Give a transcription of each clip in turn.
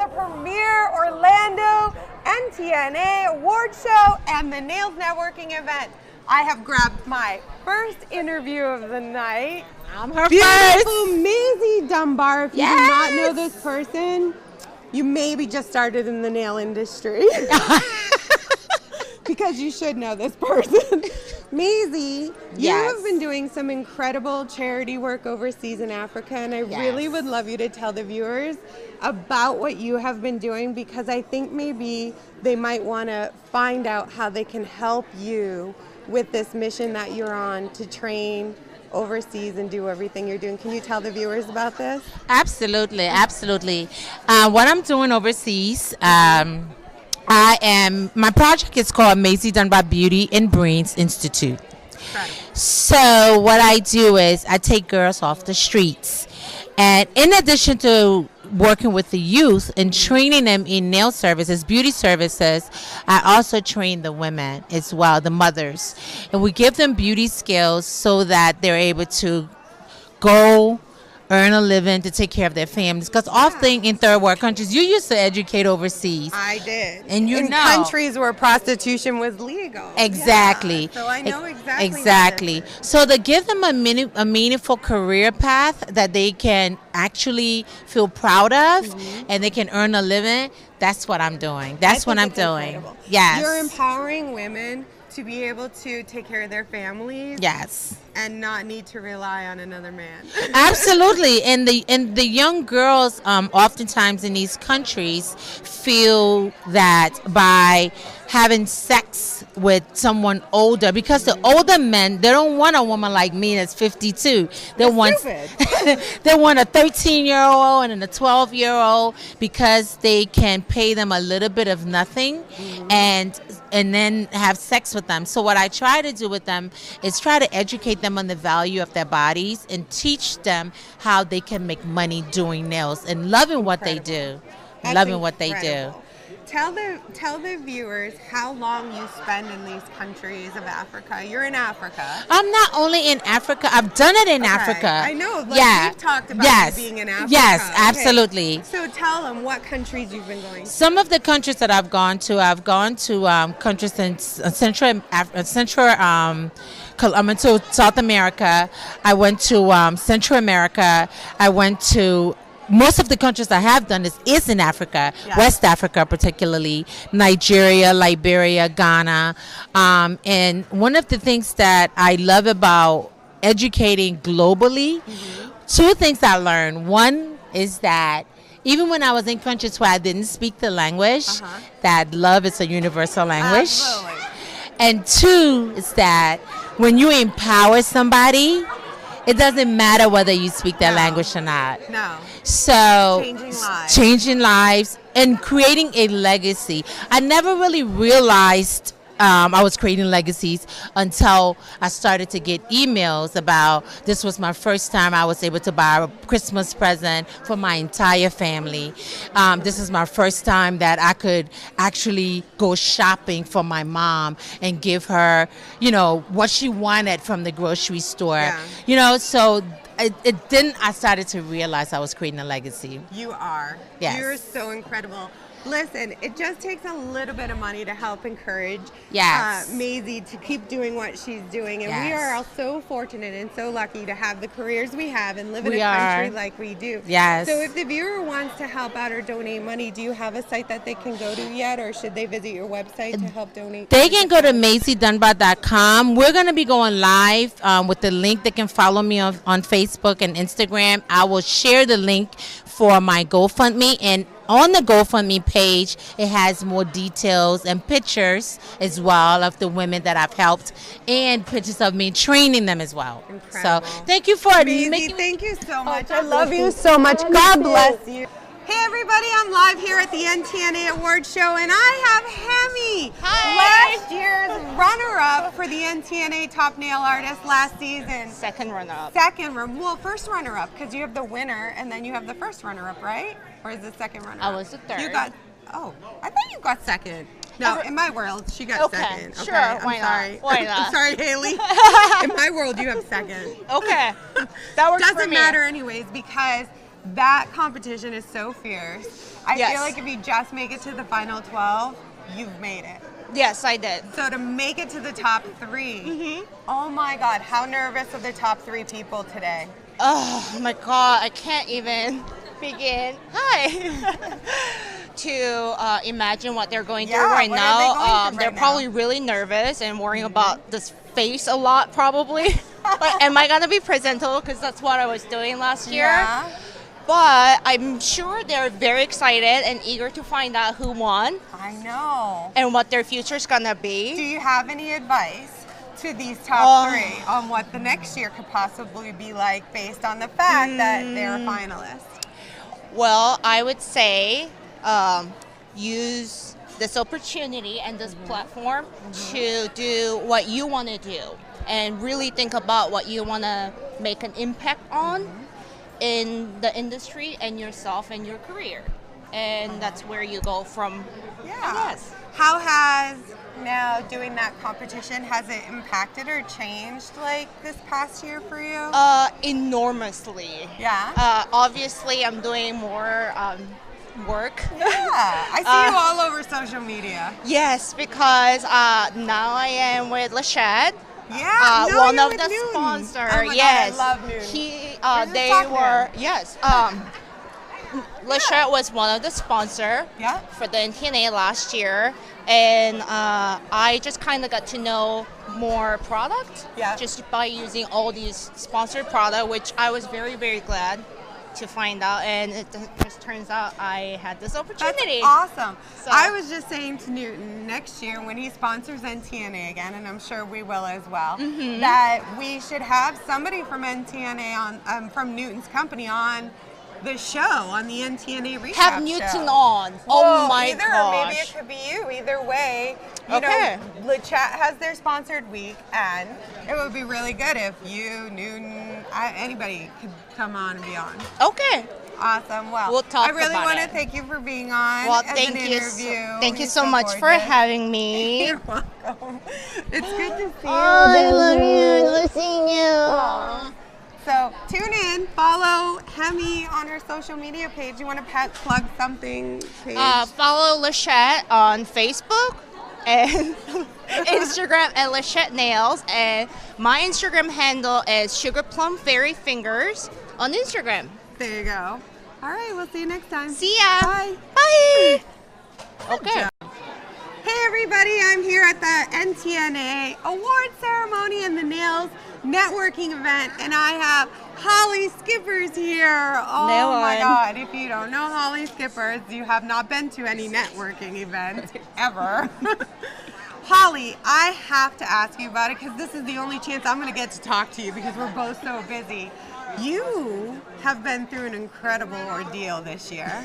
the premier Orlando NTNA award show and the Nails Networking event. I have grabbed my first interview of the night. I'm her Beautiful first. Maisie Dunbar. If you do not know this person, you maybe just started in the nail industry. Because you should know this person. Maisie, you have been doing some incredible charity work overseas in Africa, and I really would love you to tell the viewers about what you have been doing, because I think maybe they might want to find out how they can help you with this mission that you're on to train overseas and do everything you're doing. Can you tell the viewers about this? Absolutely, absolutely. What I'm doing overseas, my project is called Maisie Dunbar Beauty and Brains Institute. So what I do is I take girls off the streets, and in addition to working with the youth and training them in nail services, beauty services, I also train the women as well, the mothers, and we give them beauty skills so that they're able to go earn a living to take care of their families. Because often in third world countries, you used to educate overseas. I did. And in countries where prostitution was legal. Exactly. Yeah, so I know exactly. Exactly. So to give them a meaningful career path that they can actually feel proud of and they can earn a living, that's what I'm doing. That's what I'm doing. Incredible. Yes. You're empowering women to be able to take care of their families. Yes. And not need to rely on another man. Absolutely. And the young girls oftentimes in these countries feel that by having sex with someone older, because the older men, they don't want a woman like me that's 52. They want they want a 13-year-old and a 12-year-old, because they can pay them a little bit of nothing and then have sex with them. So what I try to do with them is try to educate them on the value of their bodies and teach them how they can make money doing nails and loving what they do. Loving what they do. Tell the viewers how long you spend in these countries of Africa. You're in Africa. I'm not only in Africa. I've done it in Africa. I know. We've talked about you being in Africa. Yes, absolutely. So tell them what countries you've been going to. Some of the countries that I've gone to countries in I went to South America. I went to Central America. I went to most of the countries I have done is in Africa, West Africa particularly, Nigeria, Liberia, Ghana. And one of the things that I love about educating globally, two things I learned. One is that even when I was in countries where I didn't speak the language, that love is a universal language. Absolutely. And two is that when you empower somebody, it doesn't matter whether you speak their language or not. No. So changing lives and creating a legacy. I never really realized I was creating legacies until I started to get emails about this was my first time I was able to buy a Christmas present for my entire family. This is my first time that I could actually go shopping for my mom and give her, what she wanted from the grocery store. So I started to realize I was creating a legacy. You are. Yes. You're so incredible. Listen, it just takes a little bit of money to help encourage Maisie to keep doing what she's doing. And we are all so fortunate and so lucky to have the careers we have and live in a country like we do. Yes. So if the viewer wants to help out or donate money, do you have a site that they can go to yet, or should they visit your website to help donate? They can go to MaisieDunbar.com. We're going to be going live with the link. They can follow me on Facebook and Instagram. I will share the link for my GoFundMe, and on the GoFundMe page, it has more details and pictures as well of the women that I've helped, and pictures of me training them as well. Incredible. So thank you for Maisie, thank you so much. I love you so much. God bless you. Hey everybody, I'm live here at the NTNA Award Show, and I have Hemi, last year's runner-up for the NTNA Top Nail Artist last season. Second runner-up. First runner-up, because you have the winner, and then you have the first runner-up, right? Or is it second runner-up? I was the third. I thought you got second. No, in my world, she got second. Sure, I'm sorry. Why not? I'm sorry, Haley. In my world, you have second. Okay, that works for me. Doesn't matter anyways, because that competition is so fierce. I feel like if you just make it to the final 12, you've made it. Yes, I did. So to make it to the top 3, oh my God, how nervous are the top 3 people today? Oh my God, I can't even begin. Hi. To imagine what they're going through right now. They're probably really nervous and worrying about this face a lot, probably. Like, am I gonna be presentable? Because that's what I was doing last year. Yeah. But I'm sure they're very excited and eager to find out who won. I know. And what their future's gonna be. Do you have any advice to these top 3 on what the next year could possibly be like based on the fact that they're finalists? Well, I would say use this opportunity and this platform to do what you want to do and really think about what you want to make an impact on in the industry and yourself and your career. And that's where you go from. Yes. How has now doing that competition, has it impacted or changed like this past year for you? Enormously. Yeah. Obviously, I'm doing more work. Yeah, I see you all over social media. Yes, because now I am with Lachette. Yeah, one of the Newton. sponsors. Oh my Yes, God, I love Newton. They were Lachette was one of the sponsors for the NTNA last year, and I just kind of got to know more product just by using all these sponsored products, which I was very, very glad to find out, and it just turns out I had this opportunity. That's awesome. So, I was just saying to Newton, next year when he sponsors NTNA again, and I'm sure we will as well, that we should have somebody from NTNA on, from Newton's company on the show, on the NTNA recap Have Newton show. on. Oh my gosh. Maybe it could be you. Either way, you know, Lachette has their sponsored week, and it would be really good if you, Newton, anybody could come on and be on. Okay. Awesome. Well, we'll talk I really about want to it. thank you for being on. Well, as thank an you. Interview. Thank you You're so much for having me. You're welcome. It's good to see you. I love you. I love seeing you. Aww. So tune in, follow Hemi on her social media page. You want to plug something? Follow Lachette on Facebook and Instagram at Lachette Nails, and my Instagram handle is Sugar Plum Fairy Fingers on Instagram. There you go. All right, we'll see you next time. See ya. Bye. Bye. Okay. Hey everybody, I'm here at the NTNA award ceremony and the Nails networking event, and I have Holly Schippers here. Oh my God, if you don't know Holly Schippers, you have not been to any networking event ever. Holly, I have to ask you about it because this is the only chance I'm going to get to talk to you because we're both so busy. You have been through an incredible ordeal this year,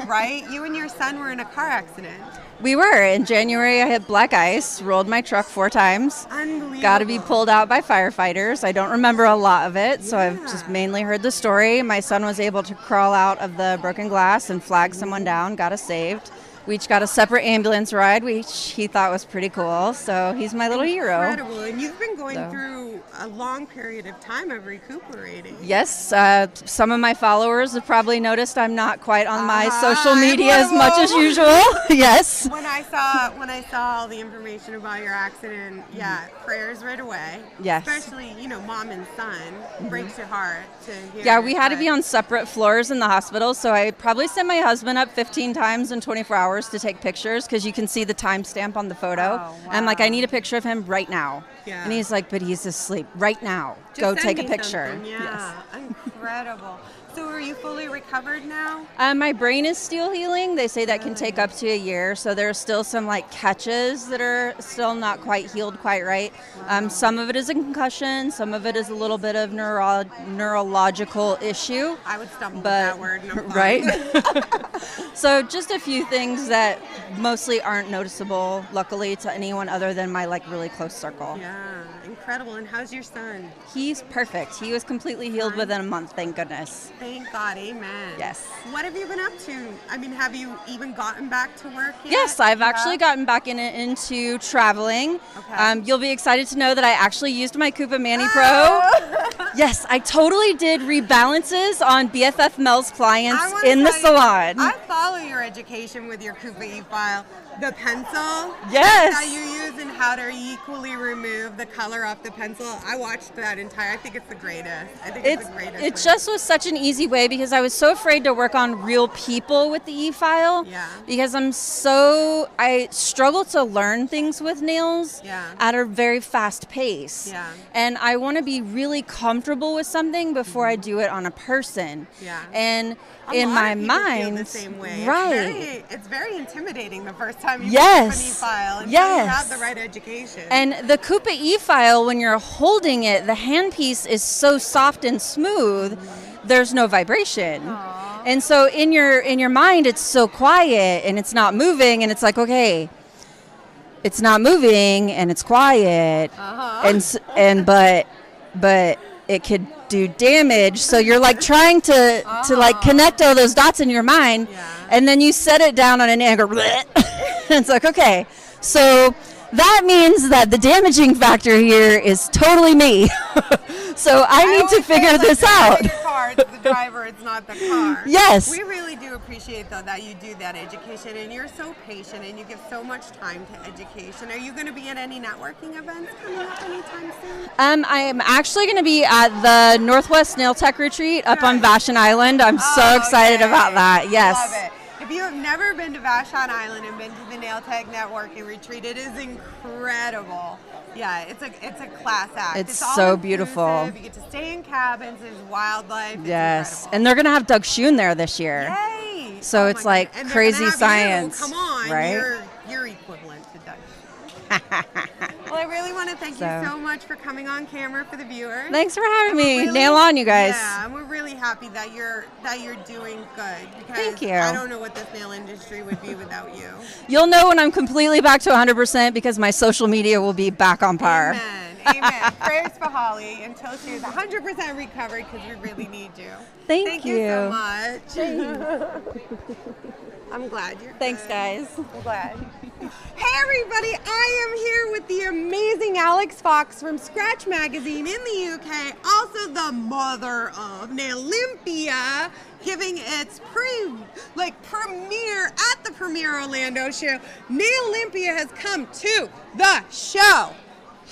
right? You and your son were in a car accident. We were. In January, I had black ice, rolled my truck 4 times. Unbelievable. Got to be pulled out by firefighters. I don't remember a lot of it, so I've just mainly heard the story. My son was able to crawl out of the broken glass and flag someone down, got us saved. We each got a separate ambulance ride, which he thought was pretty cool. So he's my little hero. Incredible. And you've been going through a long period of time of recuperating. Yes. Some of my followers have probably noticed I'm not quite on my social media as much as usual. Yes. When I saw all the information about your accident, prayers right away. Yes. Especially, mom and son. Breaks your heart to hear. Yeah, we had to be on separate floors in the hospital, so I probably sent my husband up 15 times in 24 hours to take pictures because you can see the timestamp on the photo. Oh, wow. I'm like, I need a picture of him right now. Yeah. And he's like, but he's asleep right now. Just go take a picture. Something. Yeah, yes. Incredible. So are you fully recovered now? My brain is still healing. They say that can take up to a year. So there's still some catches that are still not quite healed quite right. Wow. Some of it is a concussion. Some of it is a little bit of neurological issue. I would stumble with that word. Right? So just a few things that mostly aren't noticeable, luckily, to anyone other than my really close circle. Yeah, incredible. And how's your son? He's perfect. He was completely healed within a month, thank goodness. Thank God, amen. Yes. What have you been up to? I mean, have you even gotten back to work yet? Yes, I've actually gotten back into traveling. Okay. You'll be excited to know that I actually used my KUPA Mani Pro. Yes, I totally did rebalances on BFF Mel's clients in the salon. I follow your education with your KUPA e-file. The pencil that you use and how to equally remove the color off the pencil. I watched that entire. I think it's the greatest. It just was such an easy way because I was so afraid to work on real people with the e-file. Yeah. Because I struggle to learn things with nails at a very fast pace. Yeah. And I want to be really comfortable with something before I do it on a person. Yeah. And in my mind, feel the same way. Right. It's very intimidating the first time you yes. put an e-file until yes. you have the right education. And the KUPA e-file, when you're holding it, the handpiece is so soft and smooth, there's no vibration. Aww. And so in your mind, it's so quiet and it's not moving, and it's like, okay, it's not moving and it's quiet, but it could do damage. So you're like trying to like connect all those dots in your mind, and then you set it down on an angle. It's like, okay, so that means that the damaging factor here is totally me. So I need to figure this out. Your car, it's the driver, it's not the car. Yes. We really do appreciate, though, that you do that education, and you're so patient, and you give so much time to education. Are you going to be at any networking events coming up anytime soon? I am actually going to be at the Northwest Nail Tech Retreat up on Vashon Island. I'm so excited about that. Yes. Love it. If you have never been to Vashon Island and been to the Nail Tech Networking Retreat, it is incredible. Yeah, it's a class act. It's so beautiful. You get to stay in cabins. There's wildlife. Yes, incredible. And they're going to have Doug Schoon there this year. Yay! So it's like and crazy science. Come on, right? You're equivalent to Doug. Well, I really want to thank you so much for coming on camera for the viewers. Thanks for having me. Nail on, you guys. Yeah, and we're really happy that you're doing good. Because thank you. I don't know what this nail industry would be without you. You'll know when I'm completely back to 100% because my social media will be back on par. Amen. Prayers for Holly until she is 100% recovered, because we really need you. Thank you so much. I'm glad you're Thanks, guys. I'm glad. Hey, everybody. I am here with the amazing Alex Fox from Scratch Magazine in the UK, also the mother of Nailympia, giving its premiere at the Premiere Orlando show. Nailympia has come to the show.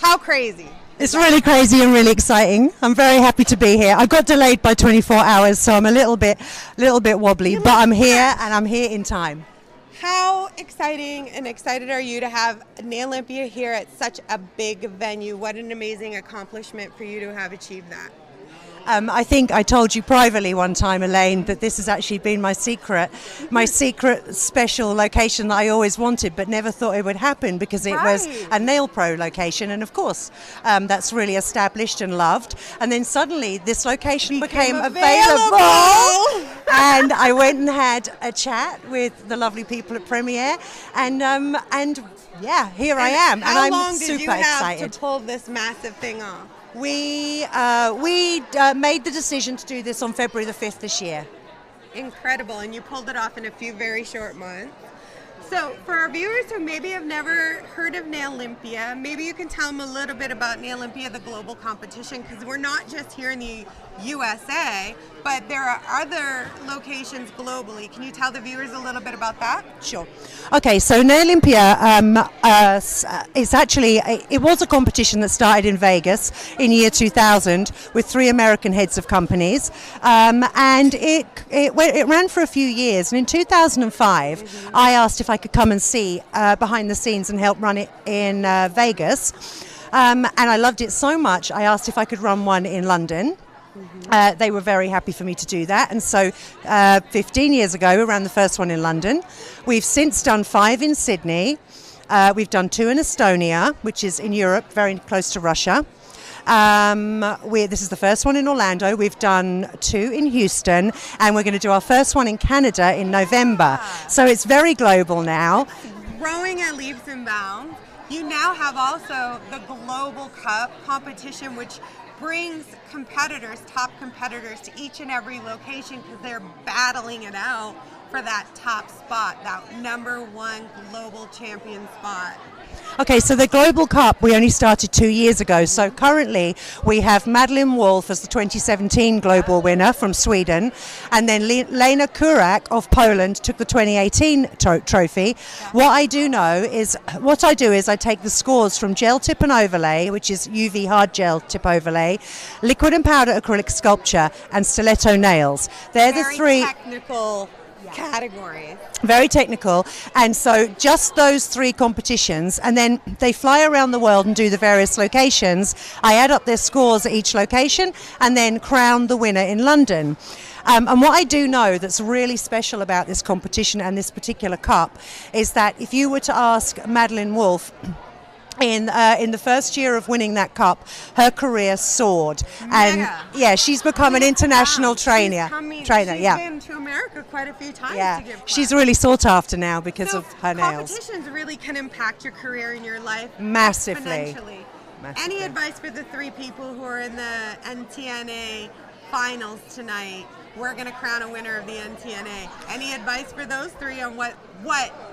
How crazy. It's really crazy and really exciting. I'm very happy to be here. I got delayed by 24 hours, so I'm a little bit wobbly, but I'm here and I'm here in time. How exciting and excited are you to have Nailympia here at such a big venue? What an amazing accomplishment for you to have achieved that. I think I told you privately one time, Elaine, that this has actually been my secret special location that I always wanted but never thought it would happen, because it was a Nail Pro location, and of course that's really established and loved, and then suddenly this location became available. And I went and had a chat with the lovely people at Premiere, and yeah, here I am, and I'm super excited. How long did you have to pull this massive thing off? We made the decision to do this on February the 5th this year. Incredible, and you pulled it off in a few very short months. So for our viewers who maybe have never heard of Nailympia, maybe you can tell them a little bit about Nailympia, the global competition, because we're not just here in the USA, but there are other locations globally. Can you tell the viewers a little bit about that? Sure. Okay, so Nailympia is actually, it was a competition that started in Vegas in year 2000 with 3 American heads of companies, and it ran for a few years, and in 2005 I asked if I could come and see behind the scenes and help run it in Vegas, and I loved it so much I asked if I could run one in London. They were very happy for me to do that, and so 15 years ago we ran the first one in London. We've since done 5 in Sydney. We've done 2 in Estonia, which is in Europe, very close to Russia. This is the first one in Orlando. We've done 2 in Houston, and we're going to do our first one in Canada in November. So it's very global now. Growing at leaps and bounds. You now have also the Global Cup competition, which brings competitors, top competitors, to each and every location because they're battling it out for that top spot, that #1 global champion spot? Okay, so the Global Cup, we only started 2 years ago. So currently we have Madeline Wolf as the 2017 global winner from Sweden. And then Lena Kurak of Poland took the 2018 trophy. What I do is I take the scores from gel tip and overlay, which is UV hard gel tip overlay, liquid and powder acrylic sculpture, and stiletto nails. They're the three technical categories. Very technical, and so just those 3 competitions, and then they fly around the world and do the various locations. I add up their scores at each location and then crown the winner in London. And what I do know that's really special about this competition and this particular cup is that if you were to ask Madeline Wolf, in the first year of winning that cup, her career soared, and she's become an international trainer. She's been to America quite a few times. To give she's really sought after now because of her nails. Competitions really can impact your career and your life massively. Any advice for the 3 people who are in the NTNA finals tonight? We're going to crown a winner of the NTNA. Any advice for those 3 on what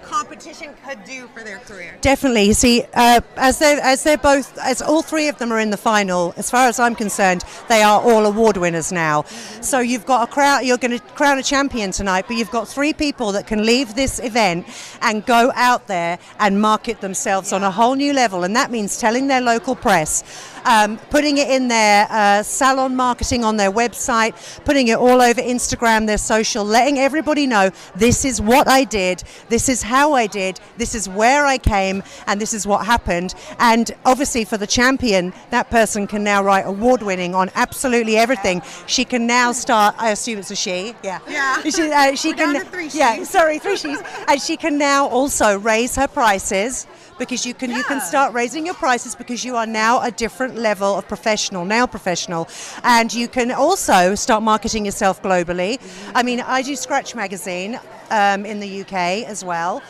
competition could do for their career? Definitely. You see, as all 3 of them are in the final, as far as I'm concerned, they are all award winners now. So you've got you're going to crown a champion tonight, but you've got 3 people that can leave this event and go out there and market themselves on a whole new level, and that means telling their local press, putting it in their salon marketing on their website, putting it all over Instagram, their social, letting everybody know this is what I did, this is how I did, this is where I came, and this is what happened. And obviously for the champion, that person can now write award-winning on absolutely everything. She can now start, I assume it's a she, she can, down to 3 she's. 3 she's, and she can now also raise her prices, because you can start raising your prices because you are now a different level of nail professional, and you can also start marketing yourself globally. I mean, I do Scratch magazine in the UK as well.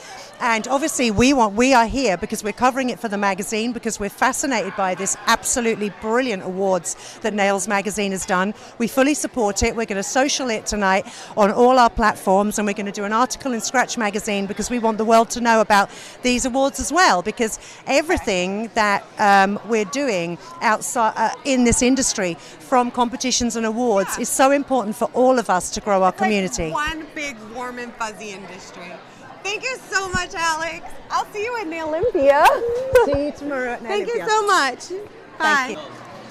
And obviously we are here because we're covering it for the magazine, because we're fascinated by this absolutely brilliant awards that Nails magazine has done. We fully support it. We're going to social it tonight on all our platforms, and we're going to do an article in Scratch magazine because we want the world to know about these awards as well, because everything that we're doing outside in this industry, from competitions and awards, is so important for all of us to grow our community. Like one big warm and fuzzy industry. Thank you so much, Alex. I'll see you at Nail Olympia. See you tomorrow at Nail Olympia. Thank you so much. Bye. Thank you.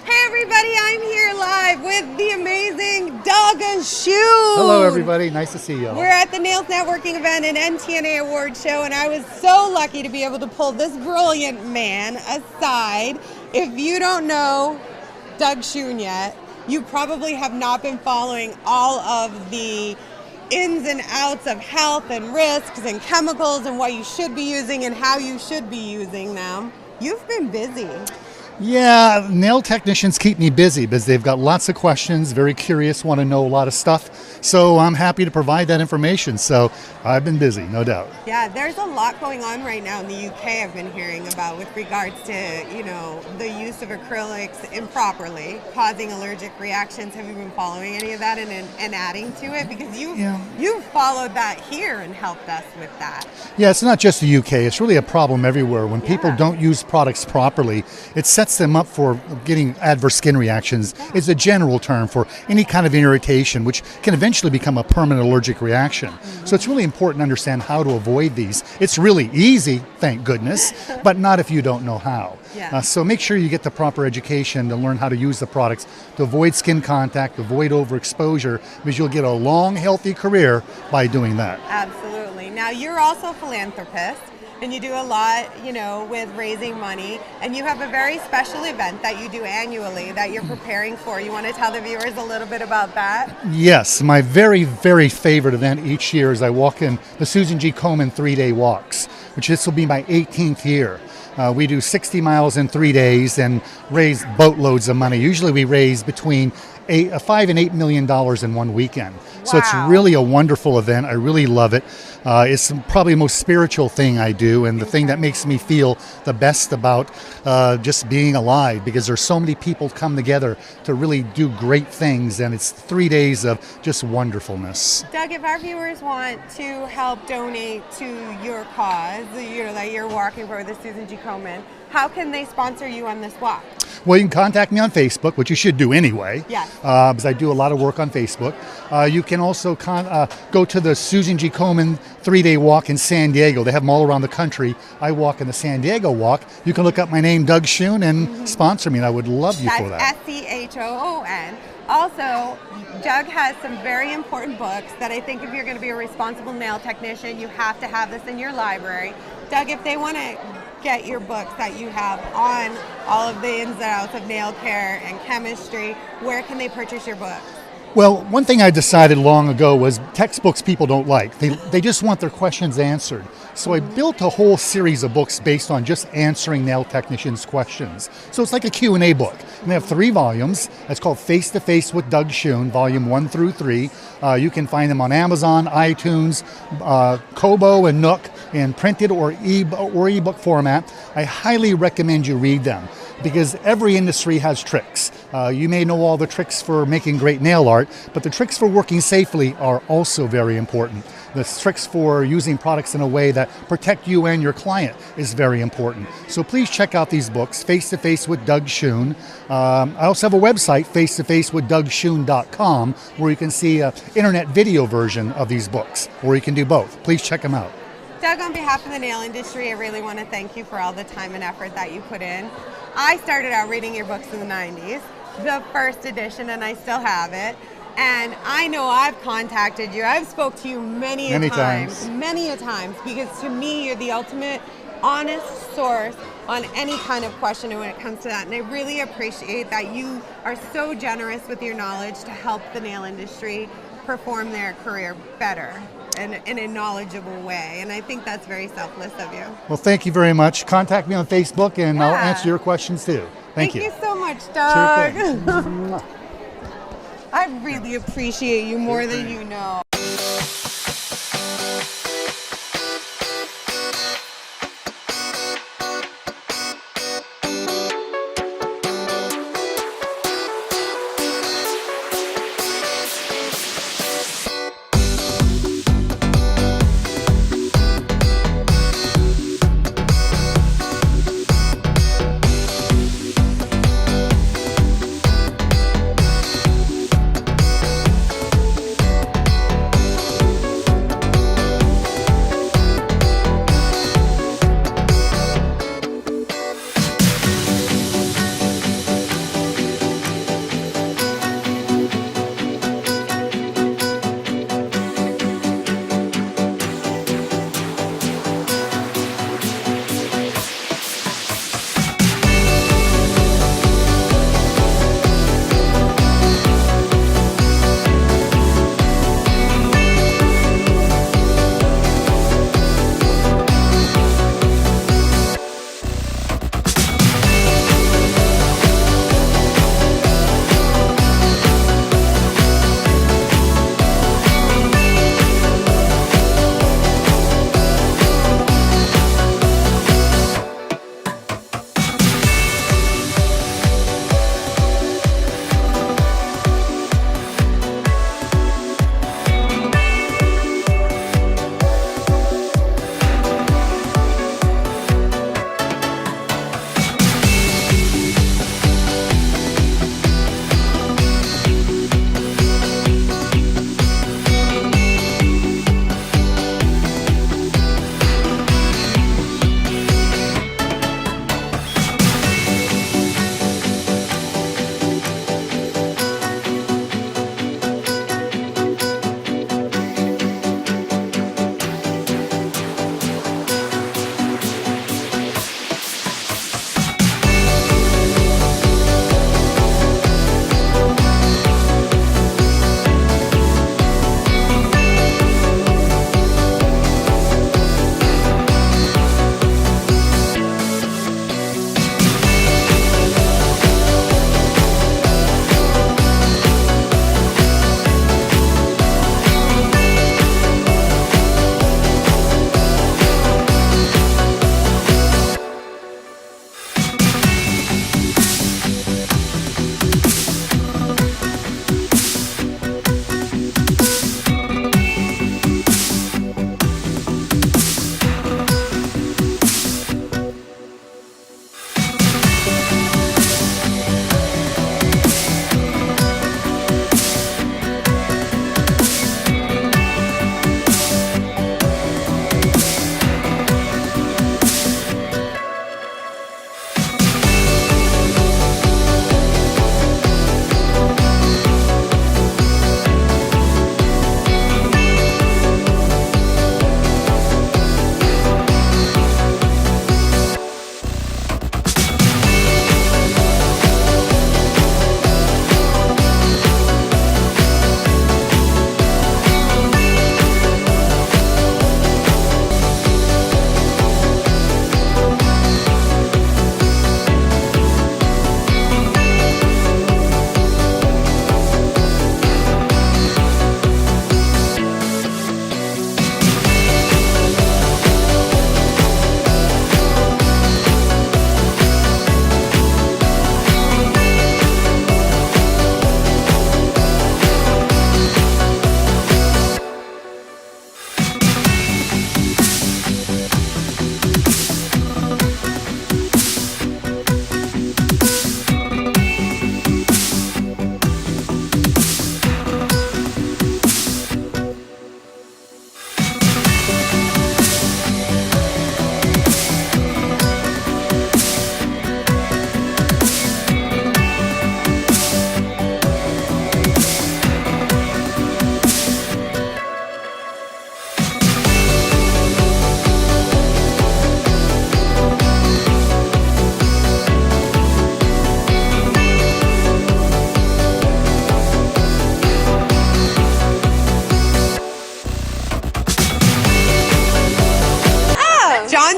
Hey everybody, I'm here live with the amazing Doug and Schoon. Hello everybody, nice to see you all. We're at the Nails Networking event and NTNA Award Show, and I was so lucky to be able to pull this brilliant man aside. If you don't know Doug Schoon yet, you probably have not been following all of the ins and outs of health and risks and chemicals and what you should be using and how you should be using them. You've been busy. Yeah, nail technicians keep me busy because they've got lots of questions, very curious, want to know a lot of stuff. So I'm happy to provide that information. So I've been busy, no doubt. Yeah, there's a lot going on right now in the UK I've been hearing about with regards to, you know, the use of acrylics improperly, causing allergic reactions. Have you been following any of that and adding to it? Because you've followed that here and helped us with that. Yeah, it's not just the UK. It's really a problem everywhere. When people don't use products properly, it sets them up for getting adverse skin reactions. It's a general term for any kind of irritation, which can eventually become a permanent allergic reaction. So it's really important to understand how to avoid these. It's really easy, thank goodness, but not if you don't know how. So make sure you get the proper education to learn how to use the products to avoid skin contact, avoid overexposure, because you'll get a long, healthy career by doing that. Absolutely. Now, you're also a philanthropist, and you do a lot, you know, with raising money, and you have a very special event that you do annually that you're preparing for. You want to tell the viewers a little bit about that? Yes, my very, very favorite event each year is I walk in the Susan G. Komen 3-day walks, which this will be my 18th year. We do 60 miles in 3 days and raise boatloads of money. Usually we raise between $5 and $8 million in one weekend. So it's really a wonderful event. I really love it. It's probably the most spiritual thing I do, and the thing that makes me feel the best about just being alive, because there's so many people come together to really do great things, and it's 3 days of just wonderfulness. Doug, if our viewers want to help donate to your cause, that you're walking for, the Susan G. Komen, how can they sponsor you on this walk? Well, you can contact me on Facebook, which you should do anyway, yes. Because I do a lot of work on Facebook. You can also go to the Susan G. Komen 3-day walk in San Diego. They have them all around the country. I walk in the San Diego walk. You can look up my name, Doug Schoon, and sponsor me, and I would love you for that. That's SCHOON. Also, Doug has some very important books that I think if you're going to be a responsible nail technician, you have to have this in your library. Doug, if they want to get your books that you have on all of the ins and outs of nail care and chemistry, where can they purchase your books? Well, one thing I decided long ago was textbooks people don't like. They just want their questions answered. So I built a whole series of books based on just answering nail technicians' questions. So it's like a Q&A book. And they have 3 volumes. It's called Face to Face with Doug Schoon, volume 1 through 3. You can find them on Amazon, iTunes, Kobo, and Nook in printed or ebook format. I highly recommend you read them, because every industry has tricks. You may know all the tricks for making great nail art, but the tricks for working safely are also very important. The tricks for using products in a way that protect you and your client is very important. So please check out these books, Face to Face with Doug Schoon. I also have a website, facetofacewithdougschoon.com, where you can see an internet video version of these books, or you can do both. Please check them out. Doug, on behalf of the nail industry, I really want to thank you for all the time and effort that you put in. I started out reading your books in the 90s, the first edition, and I still have it. And I know I've contacted you. I've spoke to you many a times, because to me, you're the ultimate honest source on any kind of question when it comes to that. And I really appreciate that you are so generous with your knowledge to help the nail industry perform their career better and in a knowledgeable way. And I think that's very selfless of you. Well, thank you very much. Contact me on Facebook, and I'll answer your questions too. Thank you. Thank you so much, Doug. Sure. I really appreciate you more than you know.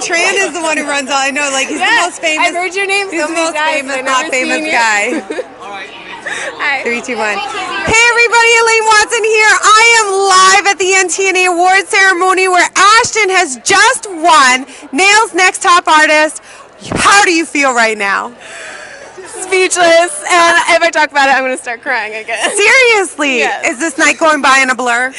Tran is the one who runs all. I know, like he's the most famous. I've heard your name. He's the most famous, not famous guy. Hi. 3, 2, 1. Hey everybody, Elaine Watson here. I am live at the NTNA award ceremony where Ashton has just won Nail's Next Top Artist. How do you feel right now? Speechless, and if I talk about it, I'm going to start crying again. Seriously? Yes. Is this night going by in a blur?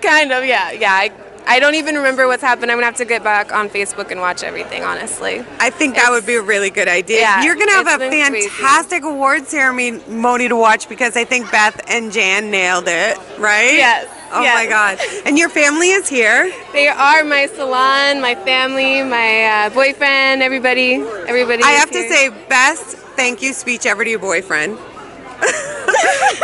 Kind of, yeah. I don't even remember what's happened. I'm going to have to get back on Facebook and watch everything, honestly. I think that would be a really good idea. Yeah, You're going to have a been fantastic award ceremony to watch because I think Beth and Jan nailed it, right? Yes. Oh my God. And your family is here? They are my salon, my family, my boyfriend, everybody. I have to say, best thank you speech ever to your boyfriend.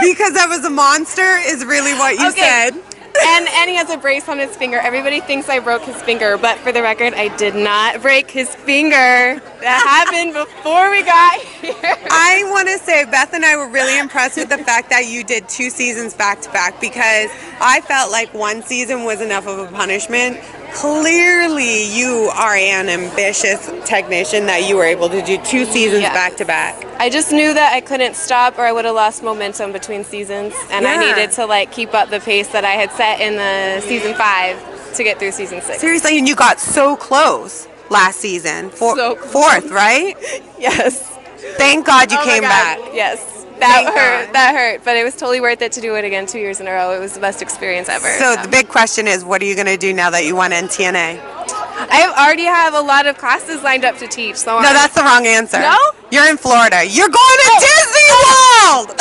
Because that was a monster is really what you said. And he has a brace on his finger. Everybody thinks I broke his finger, but for the record, I did not break his finger. That happened before we got here. I want to say Beth and I were really impressed with the fact that you did 2 seasons back to back because I felt like 1 season was enough of a punishment. Clearly, you are an ambitious technician that you were able to do 2 seasons back to back. I just knew that I couldn't stop or I would have lost momentum between seasons, and I needed to like keep up the pace that I had set in the season 5 to get through season 6. Seriously, and you got so close last season. Fourth, right? Yes. Thank God you came back. Yes. That hurt, but it was totally worth it to do it again 2 years in a row. It was the best experience ever. So the big question is, what are you going to do now that you won NTNA? I already have a lot of classes lined up to teach. So no, that's the wrong answer. No? You're in Florida. You're going to Disney World!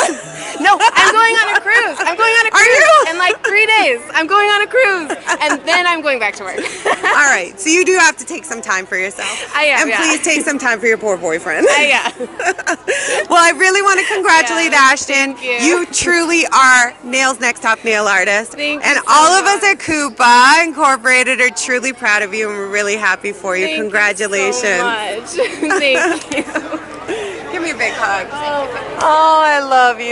No, I'm going on a cruise. Are you? In like 3 days. I'm going on a cruise, and then I'm going back to work. All right, so you do have to take some time for yourself. I am, and please take some time for your poor boyfriend. Yeah. Well, I really want to congratulate Ashton. Thank you. You truly are Nail's Next Top Nail Artist. Thank you and so all of much. us at KUPA Incorporated are truly proud of you, and we're really happy for you. Congratulations. Thank you so much. Thank you. Give me a big hug. Oh, I love you.